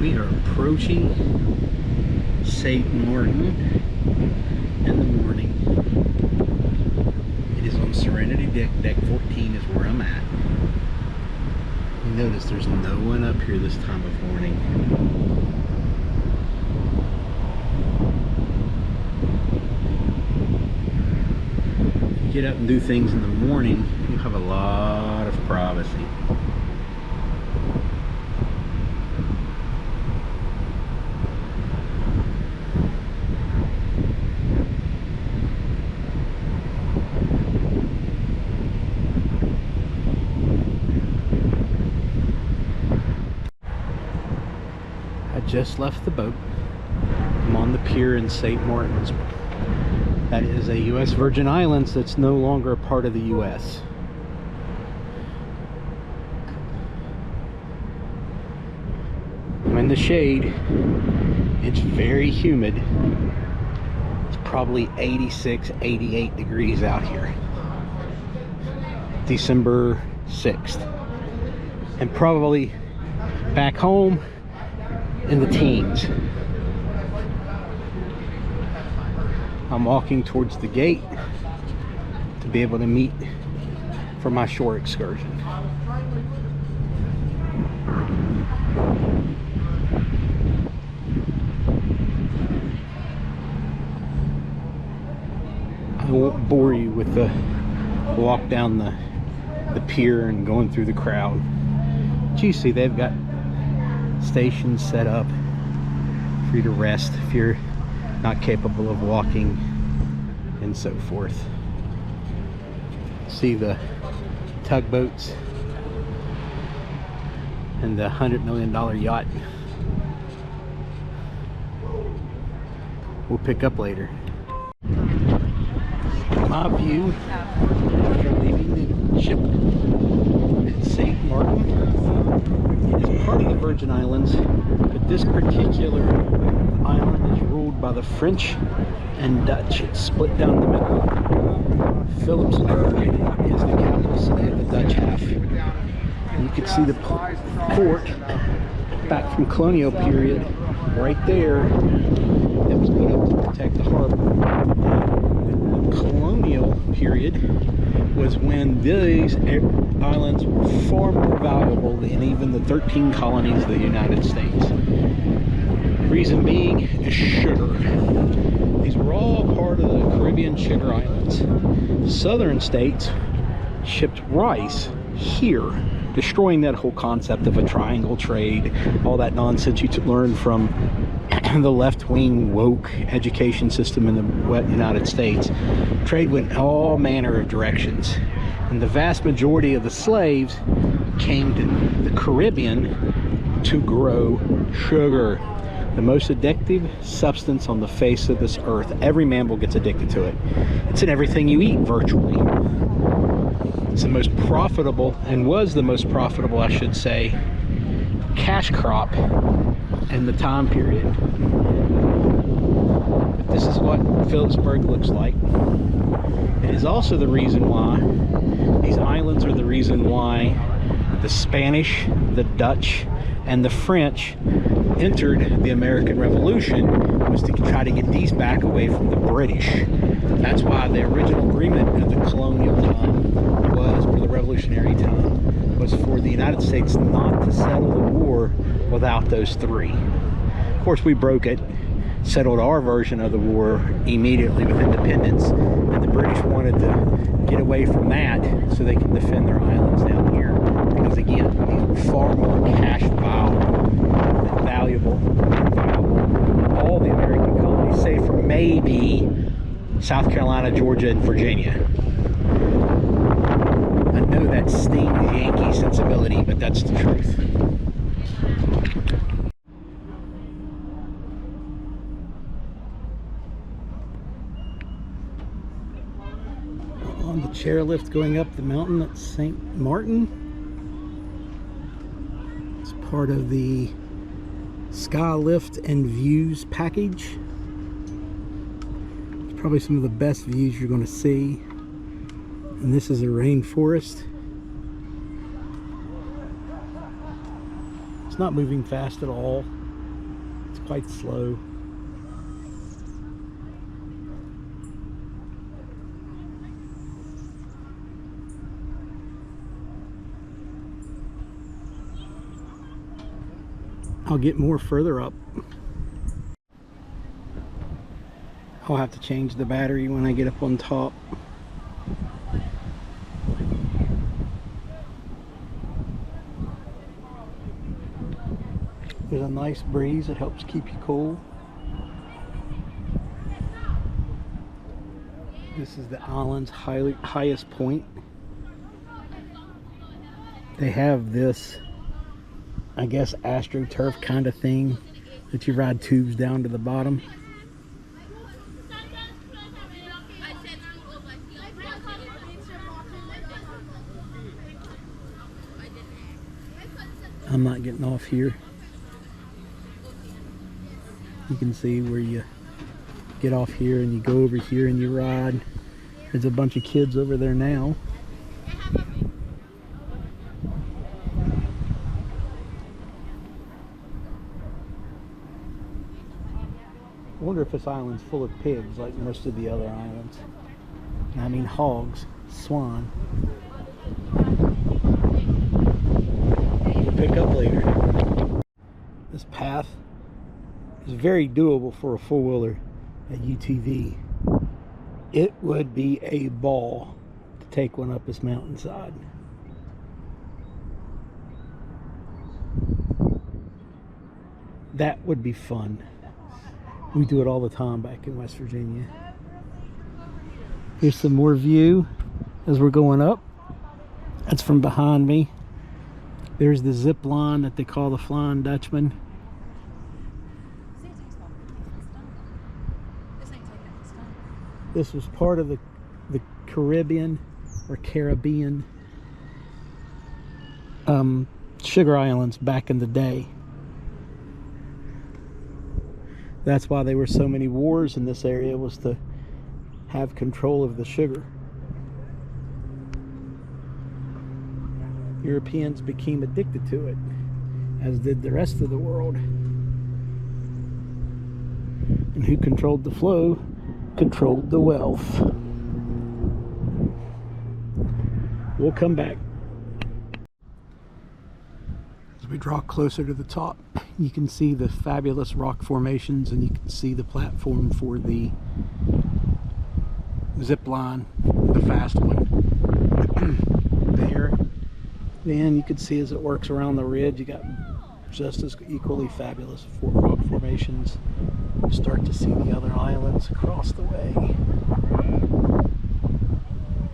We are approaching St. Maarten in the morning. It is on Serenity Deck. Deck 14 is where I'm at. You notice there's no one up here this time of morning. If you get up and do things in the morning, you have a lot of privacy. Just left the boat. I'm on the pier in St. Martin's. That is a U.S. Virgin Islands that's no longer a part of the U.S. I'm in the shade. It's very humid. It's probably 86, 88 degrees out here. December 6th. And probably back home in the teens. I'm walking towards the gate to be able to meet for my shore excursion. I won't bore you with the walk down the pier and going through the crowd. But you see they've got stations set up for you to rest if you're not capable of walking and so forth. See the tugboats and the $100 million yacht. We'll pick up later. My view after leaving the ship at St. Maarten. It is part of the Virgin Islands, but this particular island is ruled by the French and Dutch. It's split down the middle. Philipsburg is the capital city of the Dutch half. And you can see the port back from colonial period right there that was put up to protect the harbor. The colonial period was when these islands were far more valuable than even the 13 colonies of the United States. Reason being is sugar. These were all part of the Caribbean sugar islands. Southern states shipped rice here, destroying that whole concept of a triangle trade, all that nonsense you learned from the left-wing woke education system in the United States. Trade went all manner of directions, and the vast majority of the slaves came to the Caribbean to grow sugar, the most addictive substance on the face of this earth. Every mammal gets addicted to it. It's in everything you eat virtually. It's the most profitable, and was the most profitable, I should say, cash crop in the time period. But this is what Philipsburg looks like. It is also the reason why these islands are the reason why the Spanish, the Dutch, and the French entered the American Revolution, was to try to get these back away from the British. That's why the original agreement of the colonial time was, or the revolutionary time, was for the United States not to settle the war without those three. Of course, we broke it, settled our version of the war immediately with independence, and the British wanted to get away from that so they can defend their islands down here. Because again, these were far more cash valuable than all the American colonies, save for maybe South Carolina, Georgia, and Virginia. I know that stings Yankee sensibility, but that's the truth. On the chairlift going up the mountain at St. Maarten. It's part of the Sky Lift and Views package. It's probably some of the best views you're going to see. And this is a rainforest. It's not moving fast at all. quite slow. I'll get more further up. I'll have to change the battery when I get up on top. There's a nice breeze that helps keep you cool. This is the island's highest point. They have this, I guess, AstroTurf kind of thing that you ride tubes down to the bottom. I'm not getting off here. You can see where you get off here and you go over here and you ride. There's a bunch of kids over there now. I wonder if this island's full of pigs like most of the other islands. I mean hogs, swan. We'll pick up later. This path is very doable for a four-wheeler at UTV. It would be a ball to take one up this mountainside. That would be fun. We do it all the time back in West Virginia. Here's some more view as we're going up. That's from behind me. There's the zip line that they call the Flying Dutchman. This was part of the Caribbean or Caribbean sugar islands back in the day. That's why there were so many wars in this area, was to have control of the sugar. Europeans became addicted to it, as did the rest of the world. And who controlled the flow controlled the wealth. We'll come back. As we draw closer to the top, you can see the fabulous rock formations, and you can see the platform for the zip line, the fast one. There. Then you can see as it works around the ridge, you got just as equally fabulous rock formations. You start to see the other islands across the way.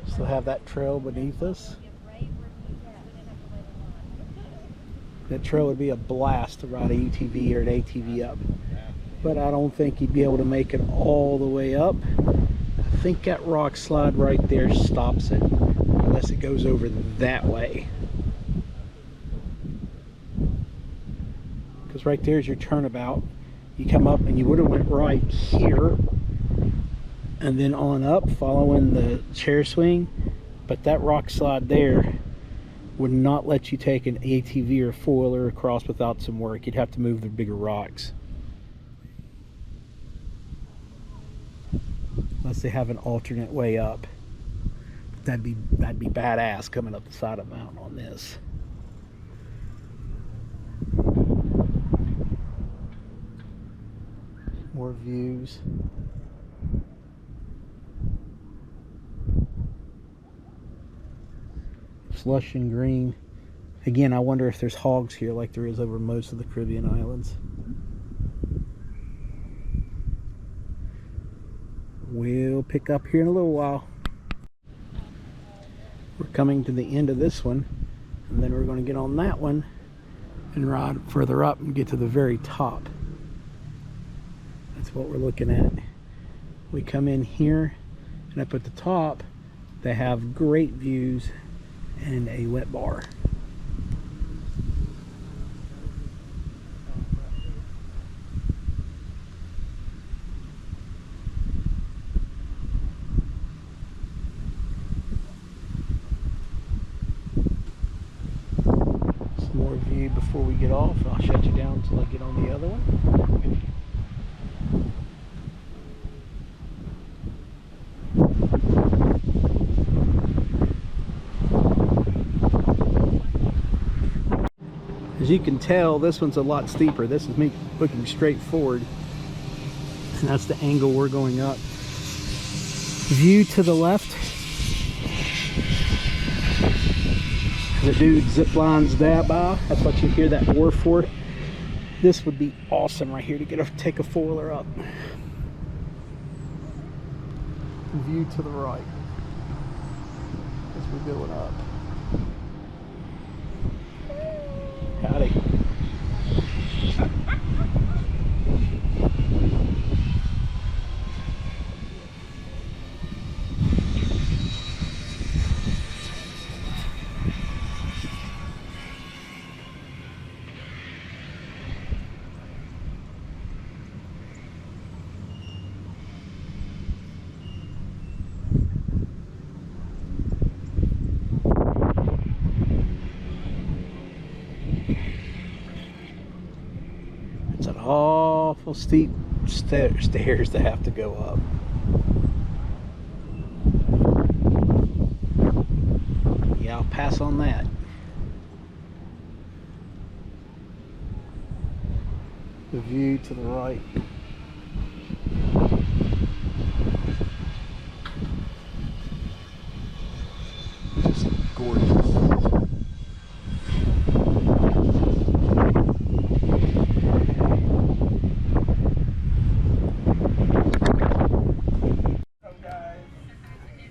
Still have that trail beneath us. That trail would be a blast to ride a UTV or an ATV up, but I don't think you'd be able to make it all the way up. I think that rock slide right there stops it, unless it goes over that way. Because right there's your turnabout. You come up and you would have went right here and then on up following the chair swing, but that rock slide there would not let you take an ATV or four-wheeler across without some work. You'd have to move the bigger rocks, unless they have an alternate way up. That'd be badass coming up the side of the mountain on this. More views. It's lush and green. Again, I wonder if there's hogs here like there is over most of the Caribbean islands. We'll pick up here in a little while. We're coming to the end of this one, and then we're going to get on that one and ride further up and get to the very top. That's what we're looking at. We come in here, and up at the top they have great views and a wet bar. Some more view before we get off. I'll shut you down until I get on the other one. As you can tell, this one's a lot steeper. This is me looking straight forward, and that's the angle we're going up. View to the left. The dude zip lines that by. That's what you hear that roar for. This would be awesome right here to take a four-wheeler up. View to the right as we're going up. Howdy. It's an awful steep stairs to have to go up. Yeah, I'll pass on that. The view to the right. Just gorgeous.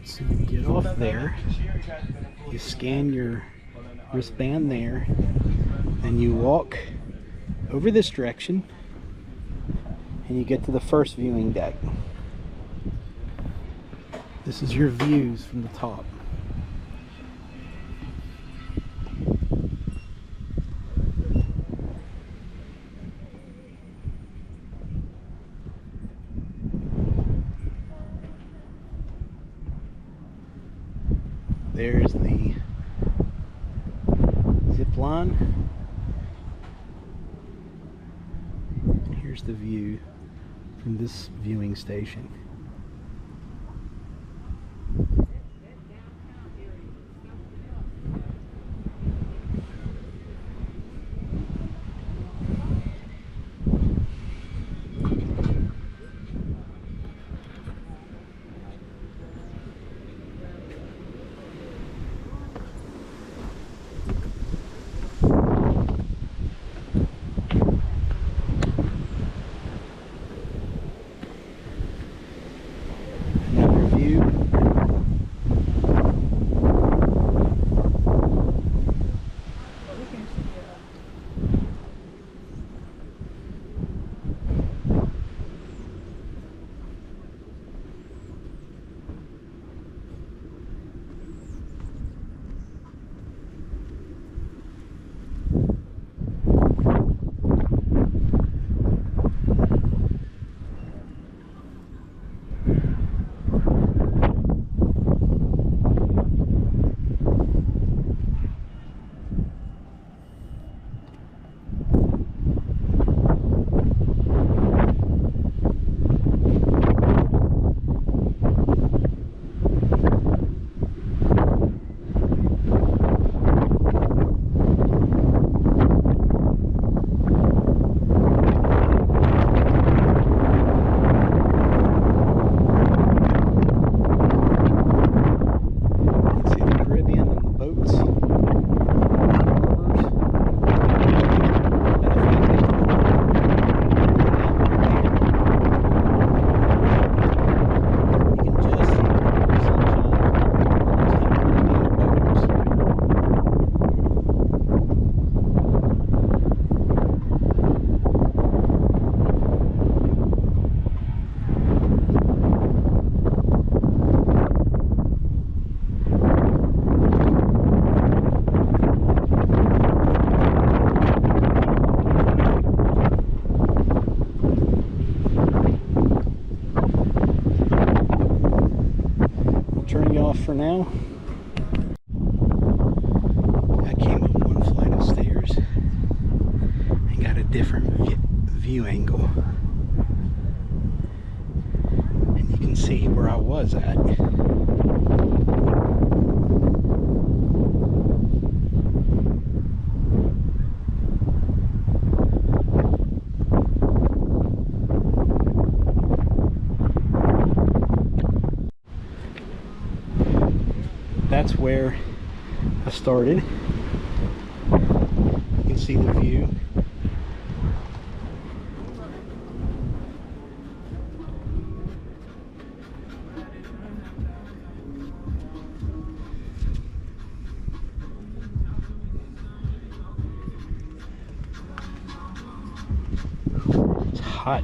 So you get off there, you scan your wristband there, and you walk over this direction, and you get to the first viewing deck. This is your views from the top. There's the zip line. Here's the view from this viewing station. For now, I came up one flight of stairs different view angle. And you can see where I was at. That's where I started. You can see the view. It's hot.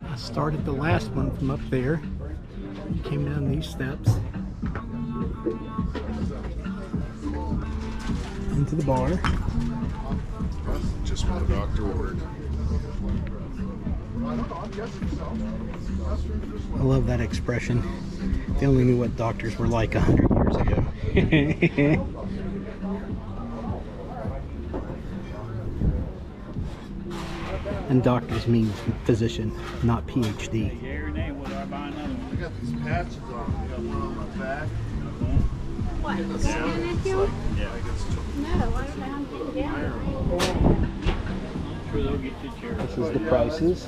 I started the last one from up there, came down these steps into the bar. Just what the doctor ordered. I love that expression. They only knew what doctors were like 100 years ago. And doctors means physician, not PhD. I got these patches on. I got one on my back. What? No, I'm getting down. This is the prices.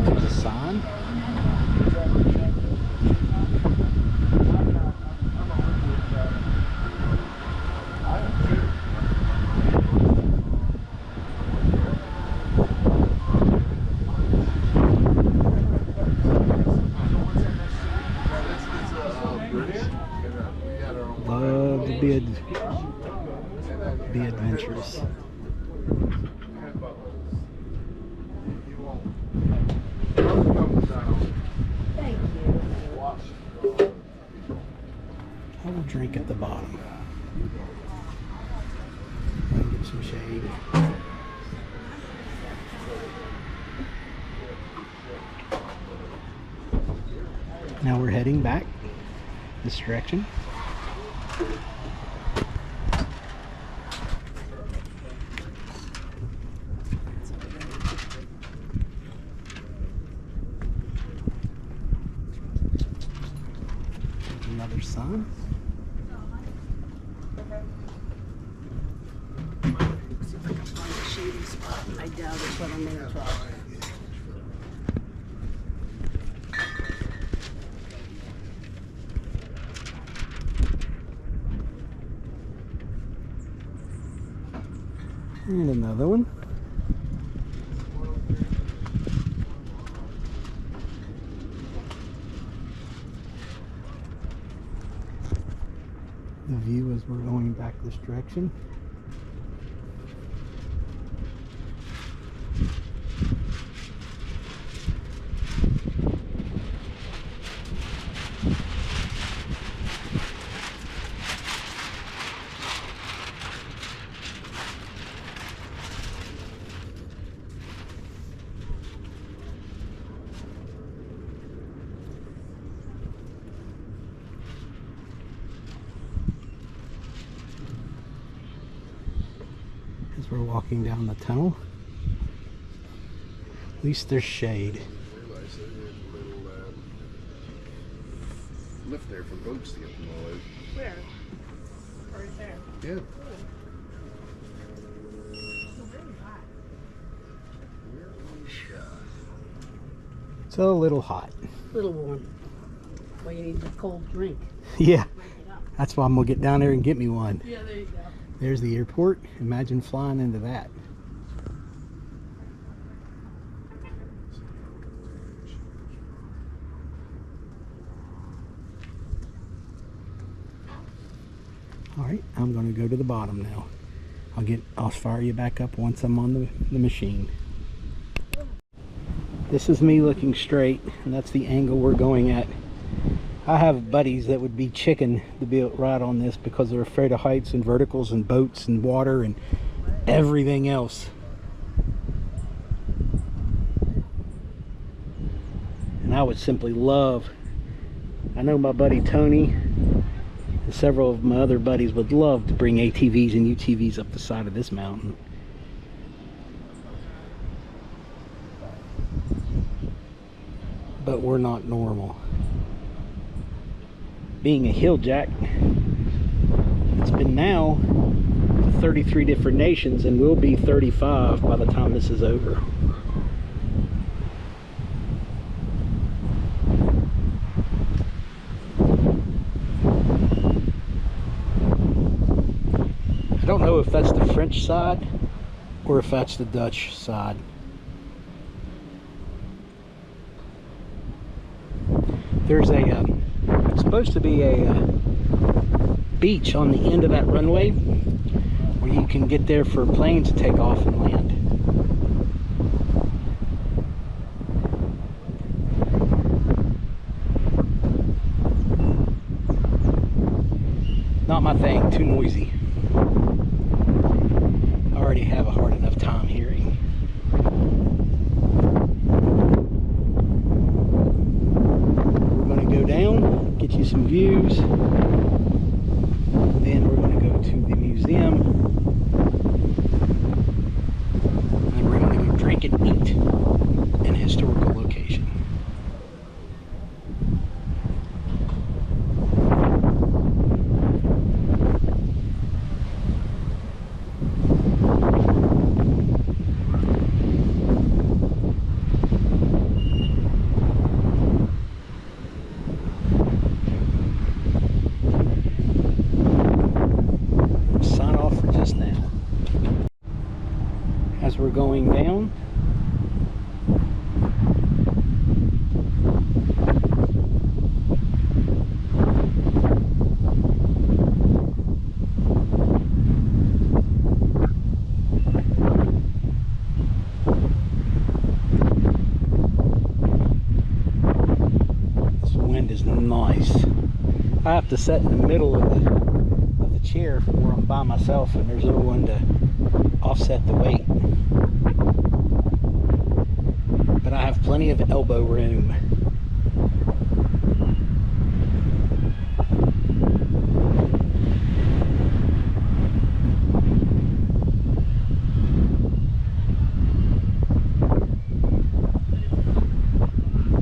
There's a sign. Love to be adventurous. Thank you. I will drink at the bottom. Get some shade. Now we're heading back this direction. Another sun. See if I can find a shady spot. I doubt it, but I'm gonna try. And another one. The view as we're going back this direction. As we're walking down the tunnel, at least there's shade. I realized that there's a little lift there for boats to get them all out. Where? Right there. Yeah. It's a little hot. Little warm. Well, you need a cold drink. Yeah, Break it up. that's why I'm gonna get down there and get me one. Yeah, there you go. There's the airport. Imagine flying into that. All right, I'm going to go to the bottom now. I'll fire you back up once I'm on the machine. This is me looking straight, and that's the angle we're going at. I have buddies that would be chicken to be able to ride on this because they're afraid of heights and verticals and boats and water and everything else. And I would simply love, I know my buddy Tony and several of my other buddies would love to bring ATVs and UTVs up the side of this mountain. But we're not normal. Being a hill jack, it's been now 33 different nations and will be 35 by the time this is over. I don't know if that's the French side or if that's the Dutch side. There's it's supposed to be a beach on the end of that runway where you can get there for planes to take off and land. Not my thing, too noisy. I already have a hard enough time hearing. Go down, get you some views, then we're going to go to the museum, and then we're going to go drink and eat in a historical location. As we're going down, this wind is nice. I have to sit in the middle of the chair where I'm by myself and there's no one to offset the weight. But I have plenty of elbow room.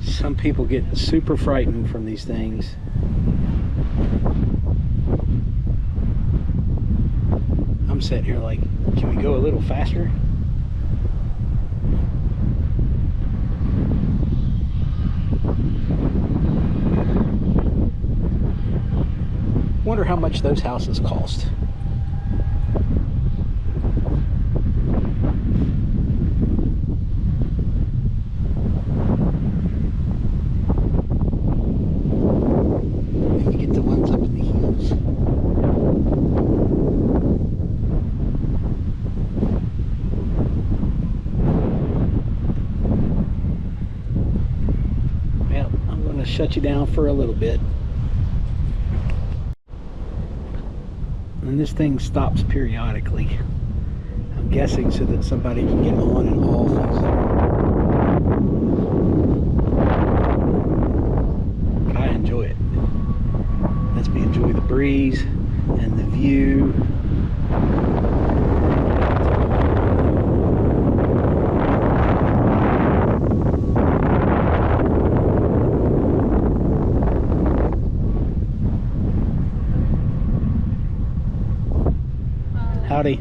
Some people get super frightened from these things. I'm sitting here like, can we go a little faster? Wonder how much those houses cost. Then you get the ones up in the hills. Well, I'm going to shut you down for a little bit. And this thing stops periodically. I'm guessing so that somebody can get on and off easily. But I enjoy it. Lets me enjoy the breeze and the view. Howdy.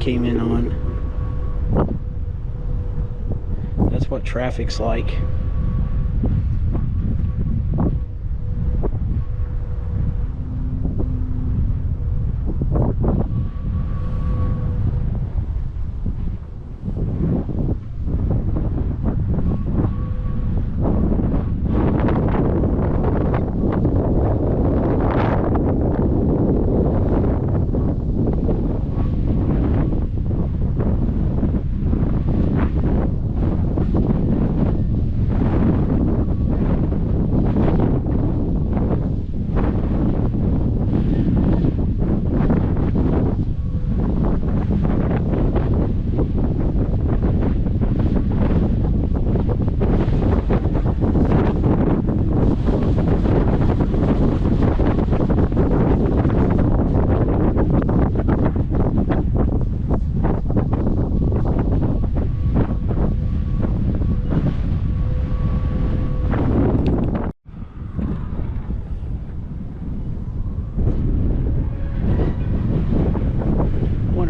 came in on. That's what traffic's like.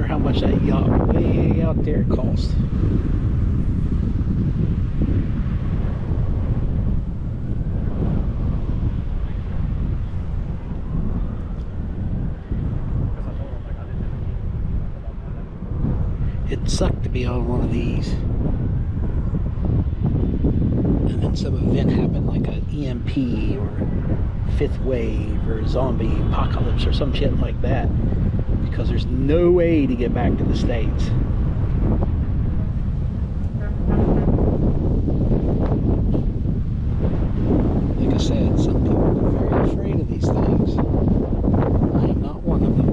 How much that yacht way out there cost. It sucked to be on one of these. And then some event happened, like an EMP or fifth wave or zombie apocalypse or some shit like that. Because there's no way to get back to the States. Like I said, some people are very afraid of these things. I am not one of them.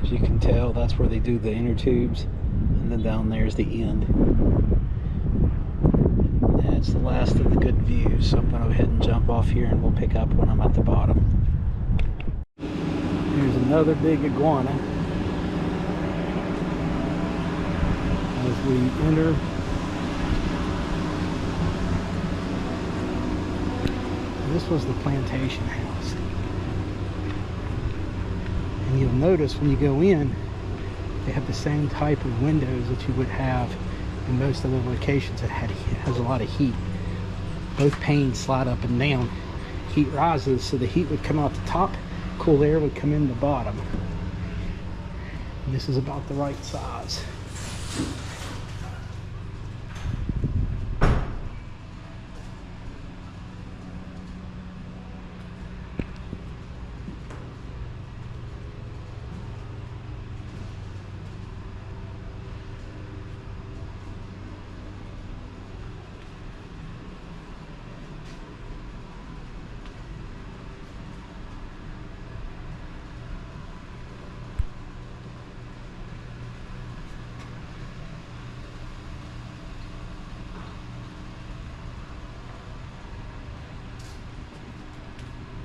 As you can tell, that's where they do the inner tubes, and then down there's the end. That's the last of the good views, so I'm going to go ahead and jump off here and we'll pick up when I'm at the bottom. Here's another big iguana. As we enter, this was the plantation house. And you'll notice when you go in, they have the same type of windows that you would have in most of the locations that has a lot of heat. Both panes slide up and down. Heat rises, so the heat would come out the top, cool air would come in the bottom. And this is about the right size.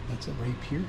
That's a rapier.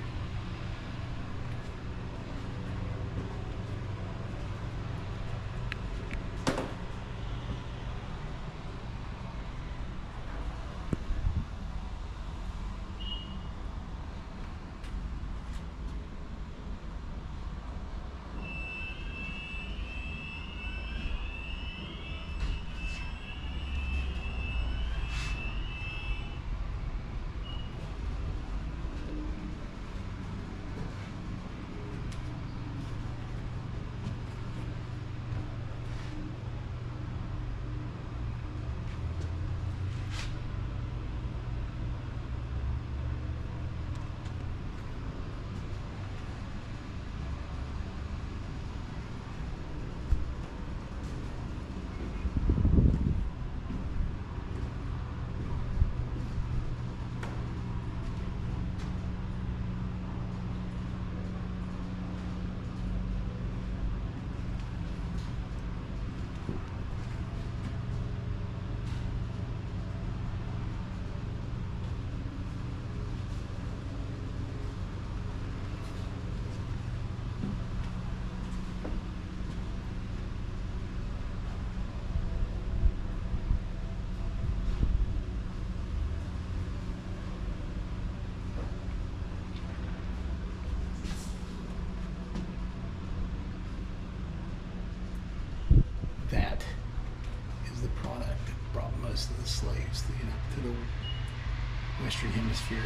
Western Hemisphere,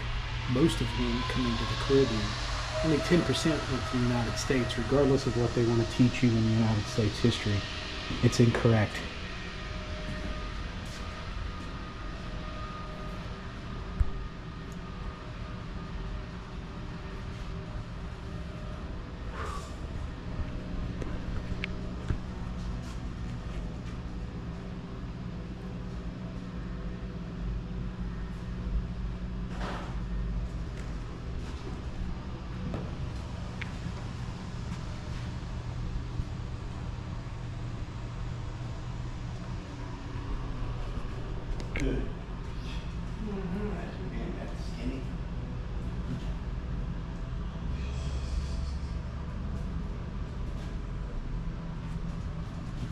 most of whom come into the Caribbean. Only 10% went to the United States, regardless of what they want to teach you in the United States history. It's incorrect. Good. That's skinny.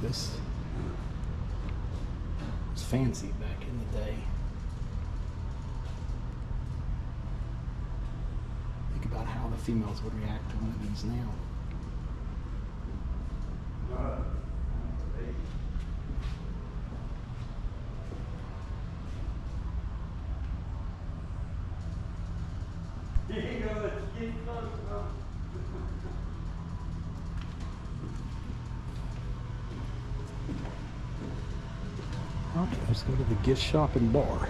This was fancy back in the day. Think about how the females would react to one of these now. Okay, let's go to the gift shop and bar.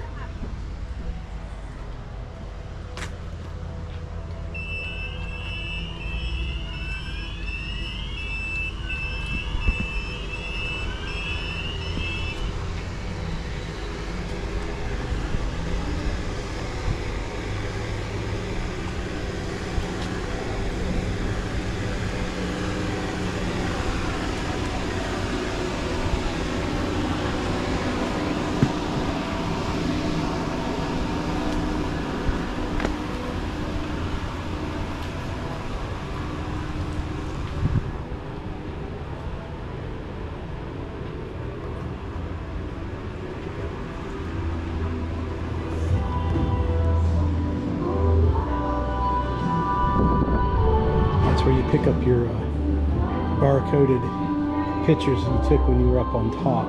Where you pick up your bar-coded pictures you took when you were up on top.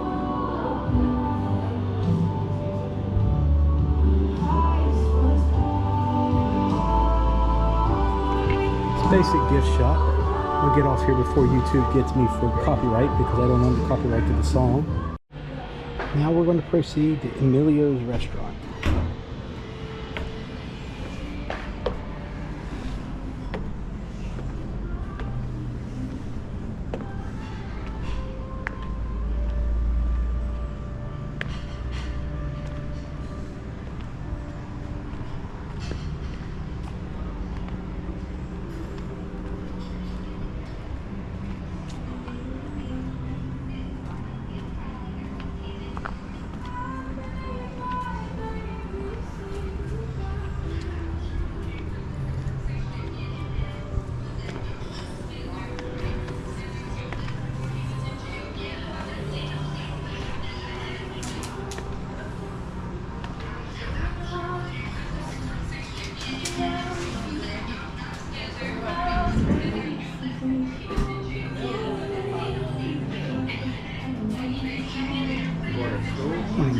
It's a basic gift shop. I'll get off here before YouTube gets me for copyright because I don't own the copyright to the song. Now we're going to proceed to Emilio's restaurant.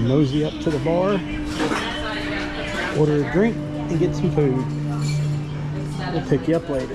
Mosey up to the bar, order a drink, and get some food. We'll pick you up later.